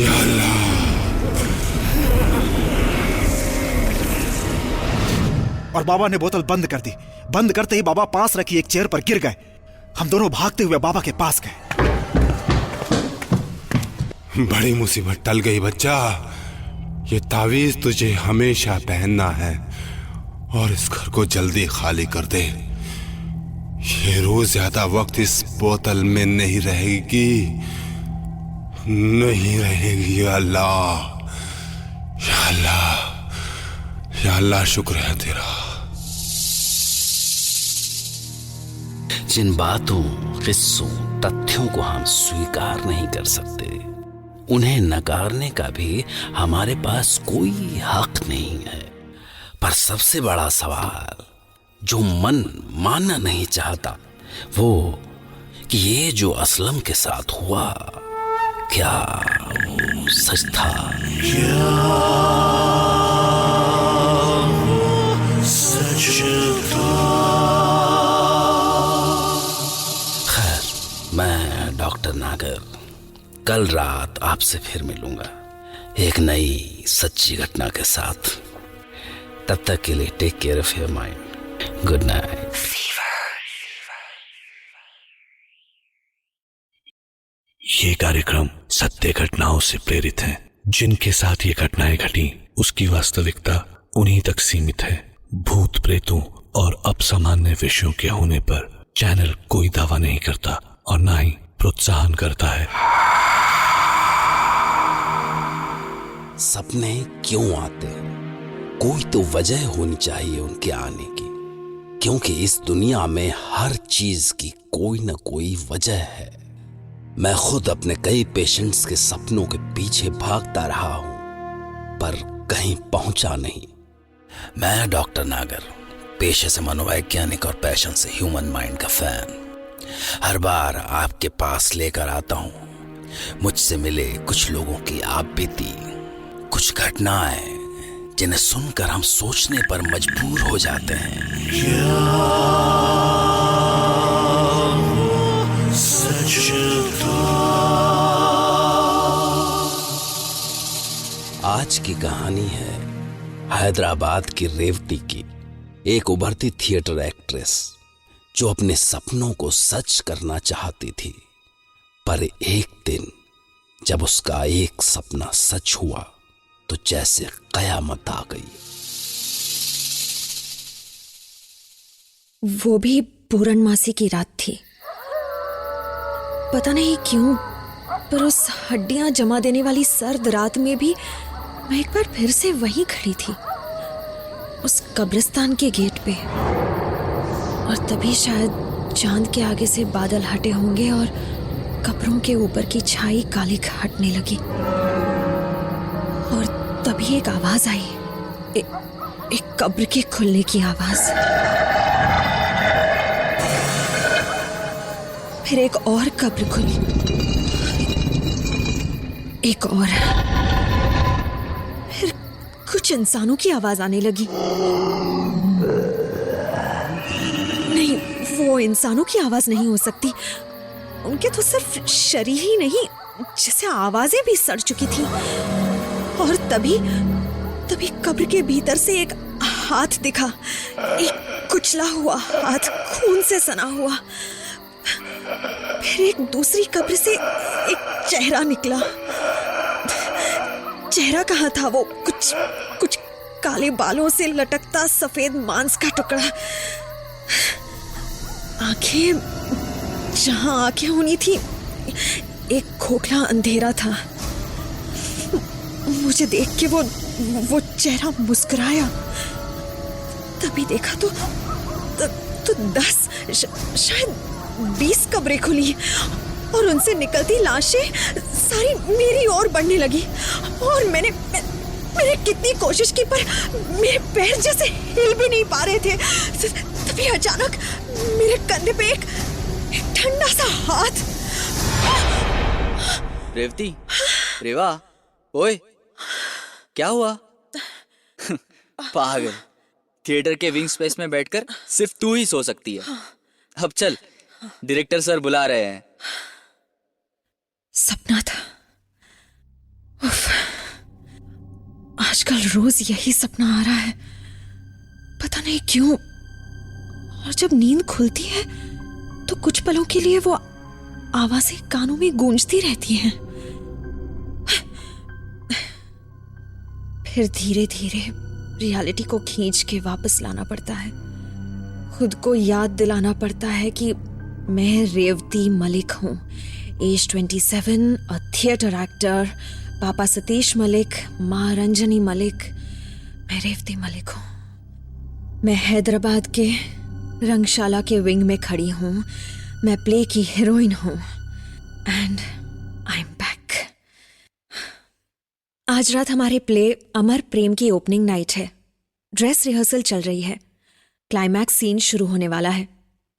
या अल्लाह। और बाबा ने बोतल बंद कर दी। बंद करते ही बाबा पास रखी एक चेयर पर गिर गए। हम दोनों भागते हुए बाबा के पास गए। बड़ी मुसीबत टल गई बच्चा। ये तावीज तुझे हमेशा पहनना है और इस घर को जल्दी खाली कर दे। ये रोज ज्यादा वक्त इस बोतल में नहीं रहेगी, नहीं रहेगी। या अल्लाह, या अल्लाह, या अल्लाह, शुक्र है तेरा। जिन बातों, किस्सों, तथ्यों को हम स्वीकार नहीं कर सकते, उन्हें नकारने का भी हमारे पास कोई हक नहीं है। पर सबसे बड़ा सवाल जो मन मानना नहीं चाहता, वो कि ये जो असलम के साथ हुआ, क्या वो सच था? क्या वो सच था? खैर, मैं डॉक्टर नागर कल रात आपसे फिर मिलूंगा एक नई सच्ची घटना के साथ। तब तक के लिए take care of your mind. Good night. ये कार्यक्रम सत्य घटनाओं से प्रेरित है। जिनके साथ ये घटनाएं घटी, उसकी वास्तविकता उन्हीं तक सीमित है। भूत प्रेतों और अपसामान्य विषयों के होने पर चैनल कोई दावा नहीं करता और ना ही प्रोत्साहन करता है। सपने क्यों आते हैं? कोई तो वजह होनी चाहिए उनके आने की, क्योंकि इस दुनिया में हर चीज की कोई ना कोई वजह है। मैं खुद अपने कई पेशेंट्स के सपनों के पीछे भागता रहा हूं, पर कहीं पहुंचा नहीं। मैं डॉक्टर नागर, पेशे से मनोवैज्ञानिक और पैशन से ह्यूमन माइंड का फैन, हर बार आपके पास लेकर आता हूं मुझसे मिले कुछ लोगों की आप बीती, कुछ घटनाएं जिन्हें सुनकर हम सोचने पर मजबूर हो जाते हैं। क्या वो सच था? आज की कहानी है हैदराबाद की रेवती की, एक उभरती थिएटर एक्ट्रेस जो अपने सपनों को सच करना चाहती थी, पर एक दिन जब उसका एक सपना सच हुआ तो जैसे कयामत आ गई। वो भी पूर्णमासी की रात थी। पता नहीं क्यों, पर उस हड्डियां जमा देने वाली सर्द रात में भी मैं एक बार फिर से वहीं खड़ी थी, उस कब्रिस्तान के गेट पे। और तभी शायद चांद के आगे से बादल हटे होंगे और कब्रों के ऊपर की छाई काली हटने लगी। और तभी एक आवाज आई, एक कब्र के खुलने की आवाज। फिर एक और कब्र खुली, एक और, फिर कुछ इंसानों की आवाज आने लगी। नहीं, वो इंसानों की आवाज नहीं हो सकती। उनके तो सिर्फ शरीर ही नहीं, जैसे आवाजें भी सड़ चुकी थी। और तभी कब्र के भीतर से एक हाथ दिखा, एक कुचला हुआ हाथ, खून से सना हुआ। फिर एक दूसरी कब्र से एक चेहरा निकला। चेहरा कहाँ था वो? कुछ काले बालों से लटकता सफेद मांस का टुकड़ा। आंखें, जहां आंखें होनी थी, एक खोखला अंधेरा था। मुझे देख के वो चेहरा मुस्कुराया। तभी देखा तो 10, शायद 20 कब्रें खुली और उनसे निकलती लाशें सारी मेरी ओर बढ़ने लगी। और मैंने कितनी कोशिश की, पर मेरे पैर जैसे हिल भी नहीं पा रहे थे। तभी अचानक मेरे कंधे पे एक ठंडा सा हाथ। रेवती, रेवा, ओए, क्या हुआ? पागल, थिएटर के विंग स्पेस में बैठकर सिर्फ तू ही सो सकती है। अब चल, डायरेक्टर सर बुला रहे हैं। सपना था। उफ, आजकल रोज यही सपना आ रहा है, पता नहीं क्यों। और जब नींद खुलती है तो कुछ पलों के लिए वो आवाजें कानों में गूंजती रहती हैं। फिर धीरे धीरे रियलिटी को खींच के वापस लाना पड़ता है। खुद को याद दिलाना पड़ता है कि मैं रेवती मलिक हूँ, एज 27, अ थिएटर एक्टर, पापा सतीश मलिक, माँ रंजनी मलिक। मैं रेवती मलिक हूँ। मैं हैदराबाद के रंगशाला के विंग में खड़ी हूँ। मैं प्ले की हीरोइन हूँ एंड आई एम बैक। आज रात हमारे प्ले अमर प्रेम की ओपनिंग नाइट है। ड्रेस रिहर्सल चल रही है। क्लाइमैक्स सीन शुरू होने वाला है।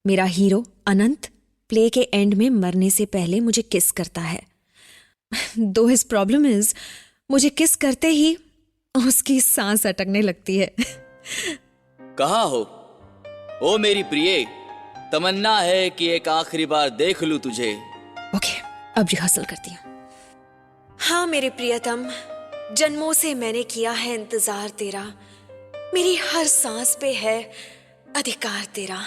मेरा हीरो अनंत प्ले के एंड में मरने से पहले मुझे किस करता है। दो हिज प्रॉब्लम इज, मुझे किस करते ही उसकी सांस अटकने लगती है। कहाँ हो? ओ मेरी प्रिय, तमन्ना है कि एक आखिरी बार देख लूं तुझे। ओके, अब रिहर्सल करती हूँ। हाँ मेरे प्रियतम, जन्मों से मैंने किया है इंतजार तेरा, मेरी हर सांस पे है अधिकार तेरा।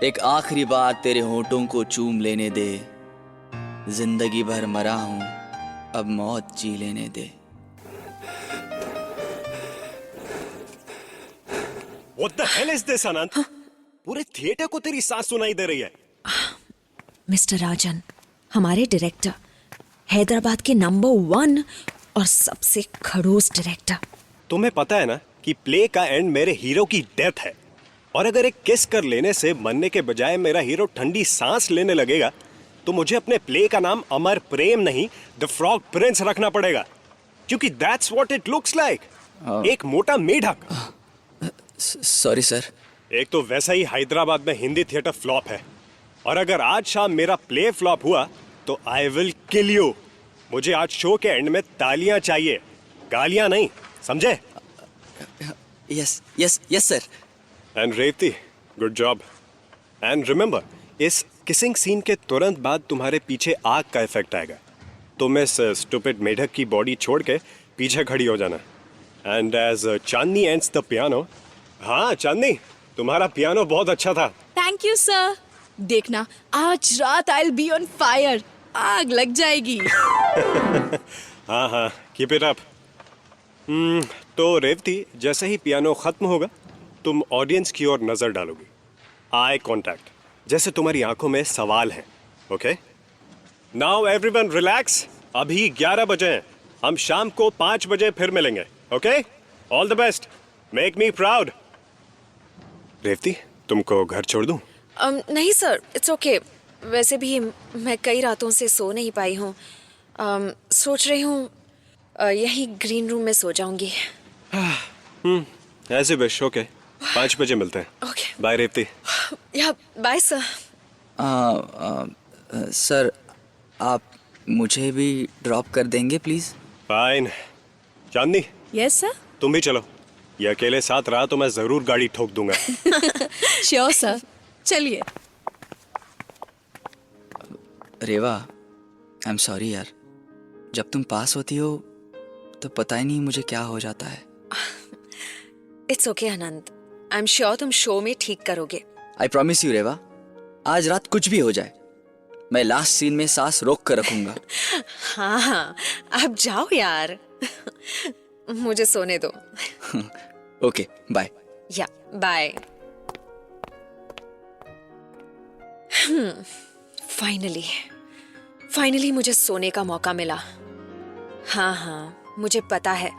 एक आखिरी बार तेरे होठों को चूम लेने दे, जिंदगी भर मरा हूं, अब मौत जी लेने दे। What the hell is this, अनंत? पूरे थिएटर को तेरी सांस सुनाई दे रही है। मिस्टर राजन, हमारे डायरेक्टर, हैदराबाद के नंबर 1 और सबसे खड़ूस डायरेक्टर। तुम्हें पता है ना कि प्ले का एंड मेरे हीरो की डेथ है, और अगर एक किस कर लेने से मरने के बजाय मेरा हीरो ठंडी सांस लेने लगेगा तो मुझे अपने प्ले का नाम अमर प्रेम नहीं, द फ्रॉग प्रिंस रखना पड़ेगा, क्योंकि that's what it looks like. एक मोटा मेढक। Sorry sir. एक तो वैसा ही हैदराबाद में हिंदी थिएटर फ्लॉप है, और अगर आज शाम मेरा प्ले फ्लॉप हुआ तो आई विल किल यू। मुझे आज शो के एंड में तालियां चाहिए, गालियां नहीं, समझे? Yes yes yes sir. And Revati, good job. And remember, इस किसिंग सीन के तुरंत बाद तुम्हारे पीछे आग का इफेक्ट आएगा। तुम इस स्टूपिड मेढक की बॉडी छोड़ के पीछे खड़ी हो जाना। And as Chandni ends the piano, हाँ चांदनी, तुम्हारा पियानो बहुत अच्छा था। Thank you sir. देखना आज रात I will be on fire, आग लग जाएगी। हाँ, कीप इट अप। तो रेवती, जैसे ही पियानो खत्म होगा तुम ऑडियंस की ओर नजर डालोगी, आई कांटेक्ट, जैसे तुम्हारी आंखों में सवाल है। Okay, now everyone relax. अभी 11 बजे हैं, हम शाम को 5 बजे फिर मिलेंगे। Okay, all the best, make me proud. Revati, तुमको घर छोड़ दूं? नहीं सर, इट्स ओके। वैसे भी मैं कई रातों से सो नहीं पाई हूँ। सोच रही हूँ यही ग्रीन रूम में सो जाऊंगी। ऐसे विश। ओके, 5 बजे मिलते हैं। Okay, bye Revati. Yeah bye sir. Sir, आप मुझे भी ड्रॉप कर देंगे please? Fine. Chandni, yes sir. तुम भी चलो, ये अकेले साथ रहा तो मैं जरूर गाड़ी ठोक दूंगा। श्योर सर, चलिए। रेवा, आई एम सॉरी यार, जब तुम पास होती हो तो पता ही नहीं मुझे क्या हो जाता है। It's okay Anand, I am sure तुम शो में ठीक करोगे। आई प्रॉमिस यू रेवा, आज रात कुछ भी हो जाए मैं लास्ट सीन में सांस रोक कर रखूंगा। हाँ, अब जाओ यार। मुझे सोने दो। Okay, bye. Yeah bye. Finally मुझे सोने का मौका मिला। हाँ, मुझे पता है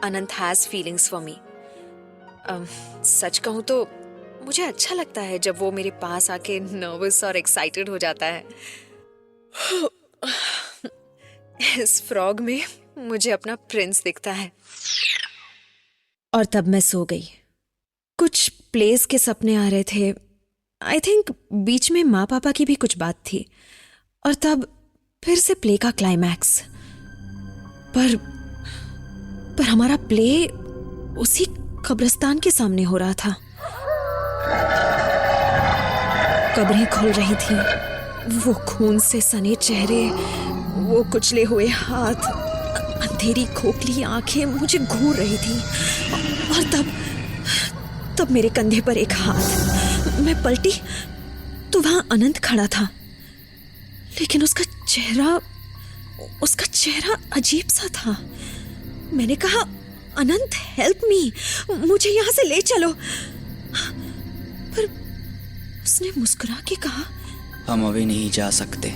Anant has feelings for me. सच कहूं तो मुझे अच्छा लगता है जब वो मेरे पास आके नर्वस और एक्साइटेड हो जाता है। इस फ्रॉग में मुझे अपना प्रिंस दिखता है। और तब मैं सो गई। कुछ प्लेस के सपने आ रहे थे। आई थिंक बीच में माँ पापा की भी कुछ बात थी। और तब फिर से प्ले का क्लाइमैक्स। पर हमारा प्ले उसी कब्रिस्तान के सामने हो रहा था। कब्रें खुल रही थी, वो खून से सने चेहरे, वो कुचले हुए हाथ, अंधेरी खोखली आंखें मुझे घूर रही थी। और तब मेरे कंधे पर एक हाथ। मैं पलटी तो वहां अनंत खड़ा था, लेकिन उसका चेहरा अजीब सा था। मैंने कहा, अनंत हेल्प मी, मुझे यहां से ले चलो। पर उसने मुस्कुरा के कहा, हम अभी नहीं जा सकते।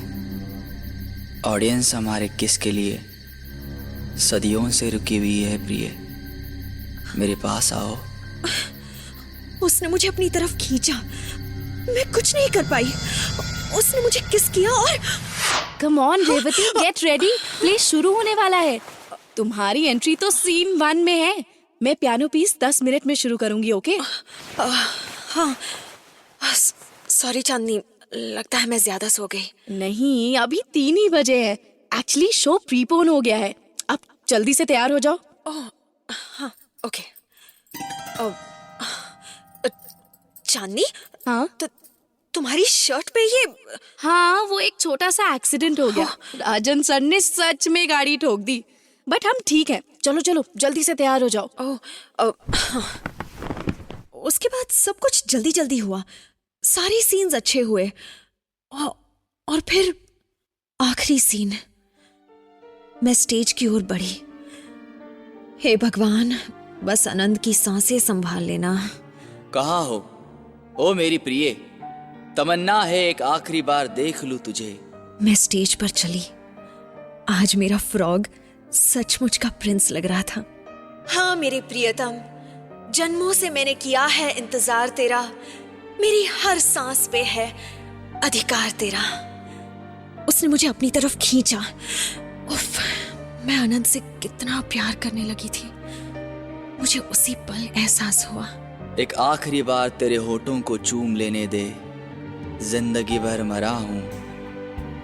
ऑडियंस हमारे किस के लिए सदियों से रुकी हुई है प्रिय, मेरे पास आओ। उसने मुझे अपनी तरफ खींचा। मैं कुछ नहीं कर पाई। उसने मुझे किस किया और come on Revati, get ready, play शुरू होने वाला है। तुम्हारी एंट्री तो सीन 1 में है। मैं पियानो पीस 10 मिनट में शुरू करूंगी। ओके? हाँ, सॉरी चांदनी, लगता है मैं ज्यादा सो गई। नहीं, अभी 3 ही बजे हैं। एक्चुअली शो प्रीपोन हो गया है। अब जल्दी से तैयार हो जाओ। हाँ, ओके। चांदनी, हाँ, तुम्हारी शर्ट पे ये। हाँ, वो एक छोटा सा एक्सीडेंट हो गया। राजन सर ने सच में गाड़ी ठोक दी, बट हम ठीक है। चलो जल्दी से तैयार हो जाओ। उसके बाद सब कुछ जल्दी जल्दी हुआ। सारे सीन्स अच्छे हुए। और फिर आखिरी सीन। मैं स्टेज की ओर बढ़ी। हे भगवान, बस आनंद की सांसें संभाल लेना। कहाँ हो ओ मेरी प्रिय, तमन्ना है एक आखिरी बार देख लूं तुझे। मैं स्टेज पर चली। आज मेरा फ्रॉग सचमुच का प्रिंस लग रहा था। हाँ मेरे प्रियतम, जन्मों से मैंने किया है इंतजार तेरा, मेरी हर सांस पे है अधिकार तेरा। उसने मुझे अपनी तरफ खींचा। उफ, मैं आनंद से कितना प्यार करने लगी थी, मुझे उसी पल एहसास हुआ। एक आखिरी बार तेरे होठों को चूम लेने दे, जिंदगी भर मरा हूं,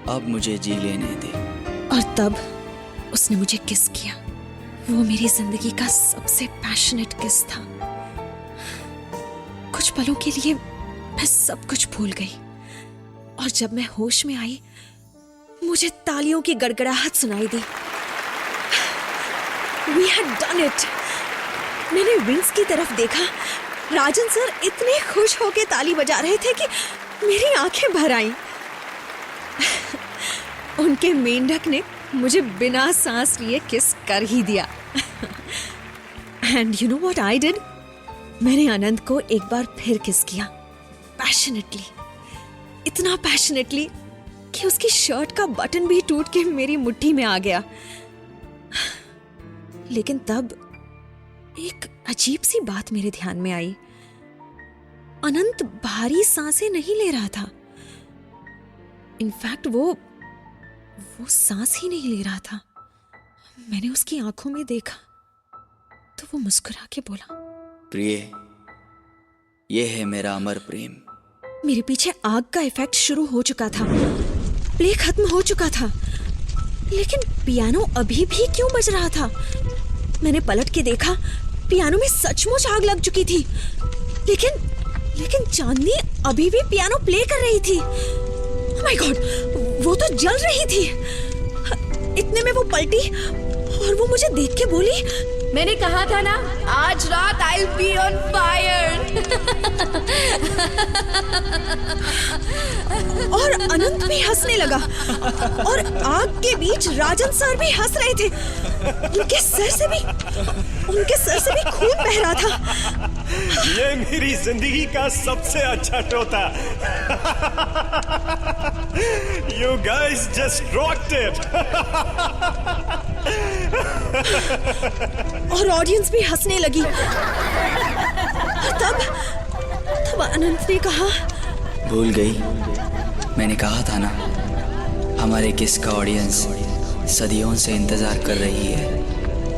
अब मुझे जी लेने दे। और तब उसने मुझे किस किया। वो मेरी जिंदगी का सबसे पैशनेट किस था। कुछ पलों के लिए मैं सब कुछ भूल गई, और जब मैं होश में आई मुझे तालियों की गड़गड़ाहट सुनाई दी। We had done it. मैंने विंग्स की तरफ देखा, राजन सर इतने खुश होके ताली बजा रहे थे कि मेरी आंखें भर आईं। उनके मेंढक ने मुझे बिना सांस लिए किस कर ही दिया। And you know what I did? मैंने अनंत को एक बार फिर किस किया, पैशनेटली, इतना पैशनेटली कि उसकी शर्ट का बटन भी टूट के मेरी मुट्ठी में आ गया। लेकिन तब एक अजीब सी बात मेरे ध्यान में आई। अनंत भारी सांसें नहीं ले रहा था। इनफैक्ट वो सांस ही नहीं ले रहा था। मैंने उसकी आंखों में देखा तो वो मुस्कुरा के बोला, प्रिय, ये है मेरा अमर प्रेम। मेरे पीछे आग का इफेक्ट शुरू हो चुका था, प्ले खत्म हो चुका था, लेकिन पियानो अभी भी क्यों बज रहा था? मैंने पलट के देखा, पियानो में सचमुच आग लग चुकी थी, लेकिन चांदनी अभी भी पियानो प्ले कर रही थी। Oh my God, वो तो जल रही थी। इतने में वो पलटी और वो मुझे देख के बोली, मैंने कहा था ना, आज रात I'll be on fire। और अनंत भी हंसने लगा और आग के बीच राजन सर भी हंस रहे थे। उनके सर से भी खून बह रहा था। ये मेरी जिंदगी का सबसे अच्छा शो था। You guys just rocked it। और ऑडियंस भी हंसने लगी। तब अनंत ने कहा, भूल गई, मैंने कहा था ना, हमारे किस का ऑडियंस सदियों से इंतजार कर रही है।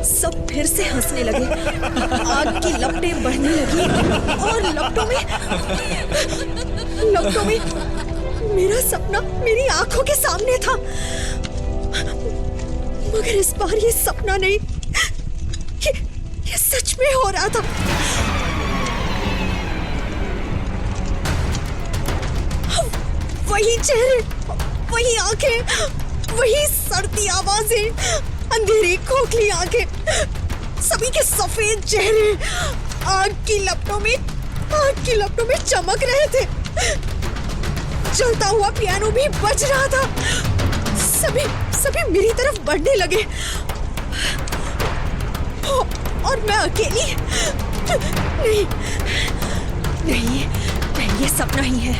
सब फिर से हंसने लगे। आग की लपटें बढ़ने लगी और लपटों में मेरा सपना मेरी आंखों के सामने था। मगर इस बार ये सपना नहीं, ये सच में हो रहा था। वही चेहरे, वही आंखें, वही सर्दी आवाजें, अंधेरी खोखली आंखें, सभी के सफेद चेहरे आग की लपटों में चमक रहे थे। जलता हुआ पियानो भी बज रहा था। सभी मेरी तरफ बढ़ने लगे और मैं अकेली। नहीं, ये सपना ही है।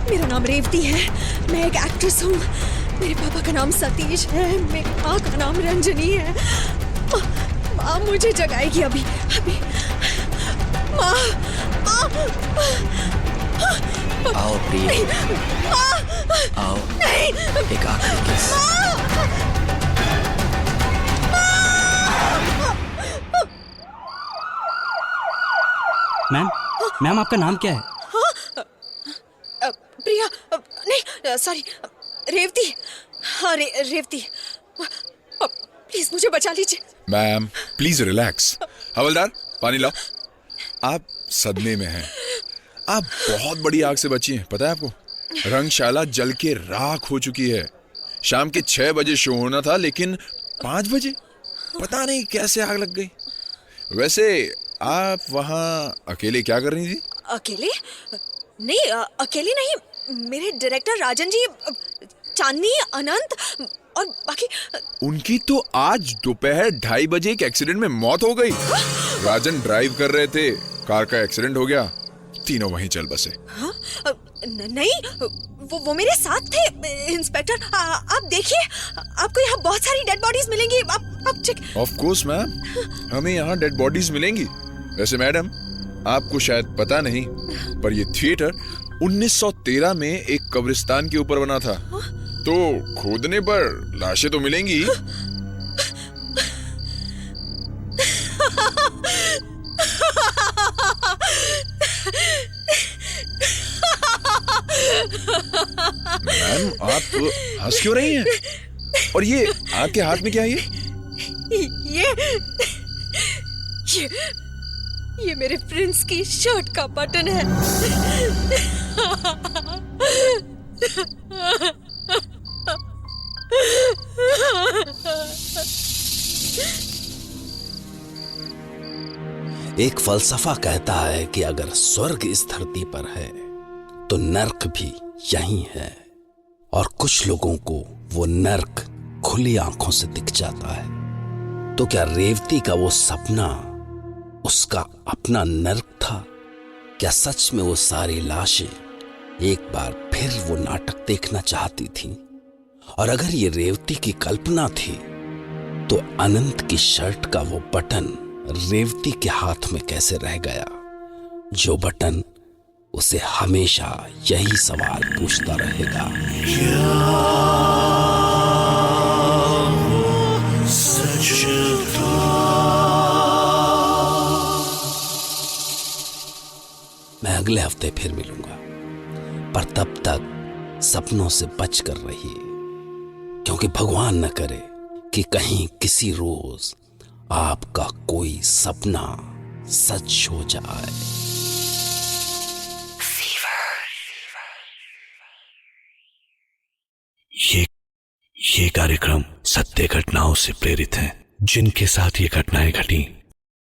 मेरा नाम रेवती है, मैं एक एक्ट्रेस हूँ। मेरे पापा का नाम सतीश है, मेरी माँ का नाम रंजनी है। माँ मुझे जगाएगी अभी। माँ। आओ प्रिय, आओ, एक आखिरी किस। मैम आपका नाम क्या है? प्रिया, नहीं सॉरी, रेवती। हाँ रेवती, प्लीज मुझे बचा लीजिए। Ma'am please relax. हवलदार पानी लाओ। आप सदमे में हैं। आप बहुत बड़ी आग से बची हैं, पता है आपको? रंगशाला जल के राख हो चुकी है। शाम के 6 बजे शो होना था, लेकिन 5 बजे पता नहीं कैसे आग लग गई। वैसे आप वहाँ अकेले क्या कर रही थी? अकेले नहीं, मेरे डायरेक्टर राजन जी, चांदनी, अनंत और बाकी। उनकी तो आज दोपहर 2:30 बजे एक एक्सीडेंट में मौत हो गई। राजन ड्राइव कर रहे थे, कार का एक्सीडेंट हो गया, तीनों वहीं चल बसे। हाँ? नहीं, वो मेरे साथ थे इंस्पेक्टर। आप देखिए, आपको यहाँ बहुत सारी डेड बॉडीज मिलेंगी। आप चेक। ऑफ कोर्स मैम, हमें यहाँ डेड बॉडीज मिलेंगी। वैसे मैडम, आपको शायद पता नहीं, पर ये थिएटर 1913 में एक कब्रिस्तान के ऊपर बना था। तो खोदने पर लाशें तो मिलेंगी। मैम आप हंस क्यों रही हैं? और ये आपके हाथ में क्या है? ये मेरे प्रिंस की शर्ट का बटन है। एक फलसफा कहता है कि अगर स्वर्ग इस धरती पर है तो नर्क भी यहीं है, और कुछ लोगों को वो नर्क खुली आंखों से दिख जाता है। तो क्या रेवती का वो सपना उसका अपना नर्क था? क्या सच में वो सारी लाशें एक बार फिर वो नाटक देखना चाहती थीं? और अगर ये रेवती की कल्पना थी तो अनंत की शर्ट का वो बटन रेवती के हाथ में कैसे रह गया, जो बटन उसे हमेशा यही सवाल पूछता रहेगा। मैं अगले हफ्ते फिर मिलूंगा, पर तब तक सपनों से बच कर रहिए, क्योंकि भगवान न करे कि कहीं किसी रोज आपका कोई सपना सच हो जाए। ये कार्यक्रम सत्य घटनाओं से प्रेरित है। जिनके साथ ये घटनाएं घटी